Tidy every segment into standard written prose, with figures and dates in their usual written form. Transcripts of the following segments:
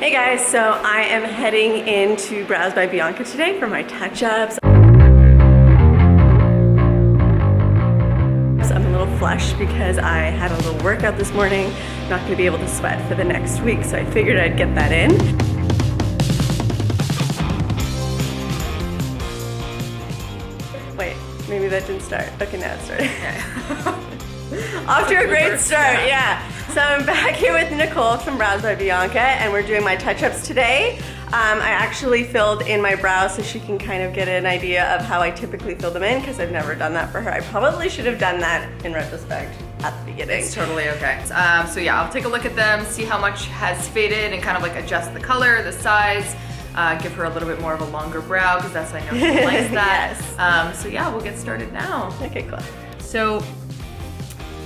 Hey guys, so I am heading into Brows by Bianca today for my touch-ups. I'm a little flushed because I had a little workout this morning. I'm not gonna be able to sweat for the next week, so I figured I'd get that in. Wait, maybe that didn't start. Okay, now it started. Off to a great start, yeah. So I'm back here with Nicole from Brows by Bianca, and we're doing my touch-ups today. I actually filled in my brows so she can kind of get an idea of how I typically fill them in, because I've never done that for her. I probably should have done that in retrospect at the beginning. It's totally okay. So yeah, I'll take a look at them, see how much has faded, and kind of like adjust the color, the size, give her a little bit more of a longer brow, because that's, I know she likes that. Yes. So yeah, we'll get started now. Okay, cool. So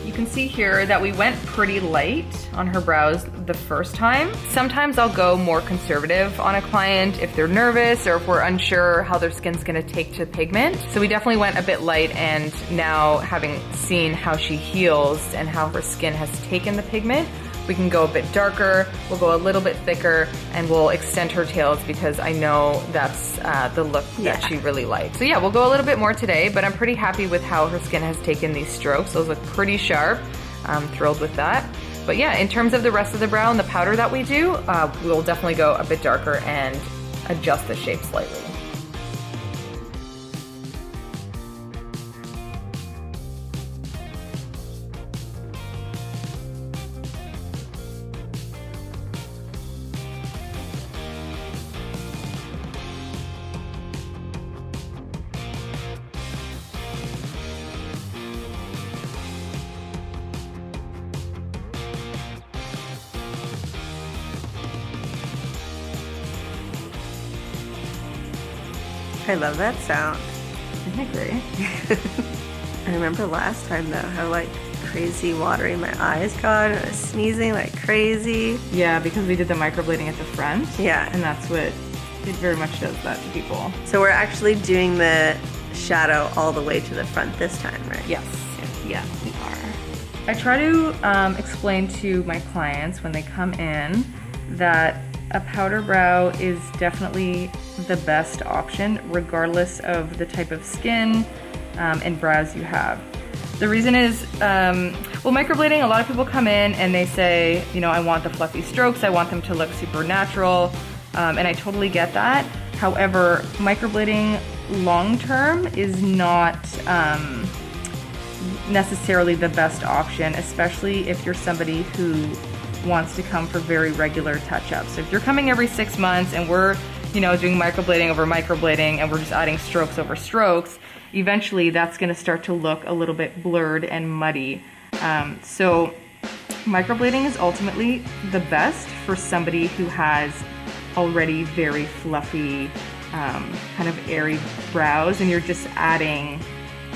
you can see here that we went pretty light on her brows the first time. Sometimes I'll go more conservative on a client if they're nervous or if we're unsure how their skin's gonna take to pigment. So we definitely went a bit light, and now having seen how she heals and how her skin has taken the pigment, we can go a bit darker, we'll go a little bit thicker, and we'll extend her tails because I know that's the look that she really likes. So yeah, we'll go a little bit more today, but I'm pretty happy with how her skin has taken these strokes. Those look pretty sharp. I'm thrilled with that. But yeah, in terms of the rest of the brow and the powder that we do, we'll definitely go a bit darker and adjust the shape slightly. I love that sound. Isn't it great? I remember last time though, how like crazy watery my eyes got, and I was sneezing like crazy. Yeah, because we did the microblading at the front. Yeah. And that's what, it very much does that to people. So we're actually doing the shadow all the way to the front this time, right? Yes. Yeah, we are. I try to explain to my clients when they come in that a powder brow is definitely the best option regardless of the type of skin and brows you have. The reason is, well, microblading, a lot of people come in and they say, you know, I want the fluffy strokes, I want them to look super natural, and I totally get that. However, microblading long-term is not necessarily the best option, especially if you're somebody who wants to come for very regular touch-ups. So if you're coming every 6 months and we're, you know, doing microblading over microblading and we're just adding strokes over strokes, eventually that's gonna start to look a little bit blurred and muddy. So microblading is ultimately the best for somebody who has already very fluffy, kind of airy brows, and you're just adding,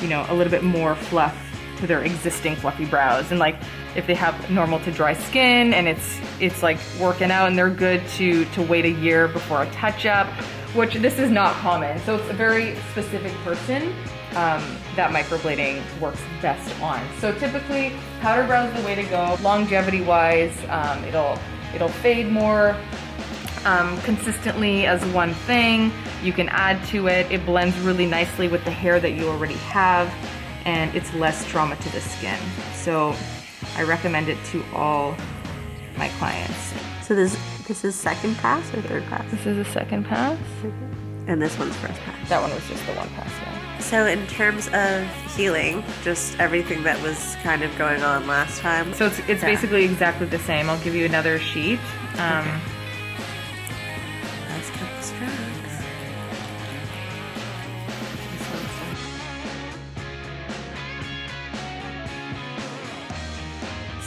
you know, a little bit more fluff to their existing fluffy brows. And like if they have normal to dry skin and it's like working out and they're good to wait a year before a touch-up, which this is not common. So it's a very specific person that microblading works best on. So typically powder brow is the way to go. Longevity wise, it'll fade more consistently as one thing. You can add to it. It blends really nicely with the hair that you already have, and it's less trauma to the skin. So I recommend it to all my clients. So this is second pass or third pass? This is a second pass. And this one's first pass. That one was just the one pass, yeah. So in terms of healing, just everything that was kind of going on last time. So it's basically exactly the same. I'll give you another sheet. Okay. Last couple strokes.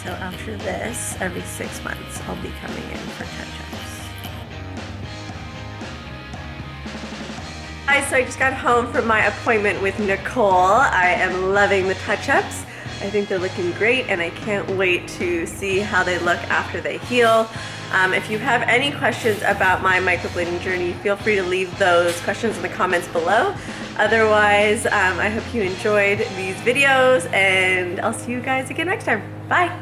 So after this, every 6 months, I'll be coming in for touch-ups. Hi, so I just got home from my appointment with Nicole. I am loving the touch-ups. I think they're looking great, and I can't wait to see how they look after they heal. If you have any questions about my microblading journey, feel free to leave those questions in the comments below. Otherwise, I hope you enjoyed these videos, and I'll see you guys again next time. Bye!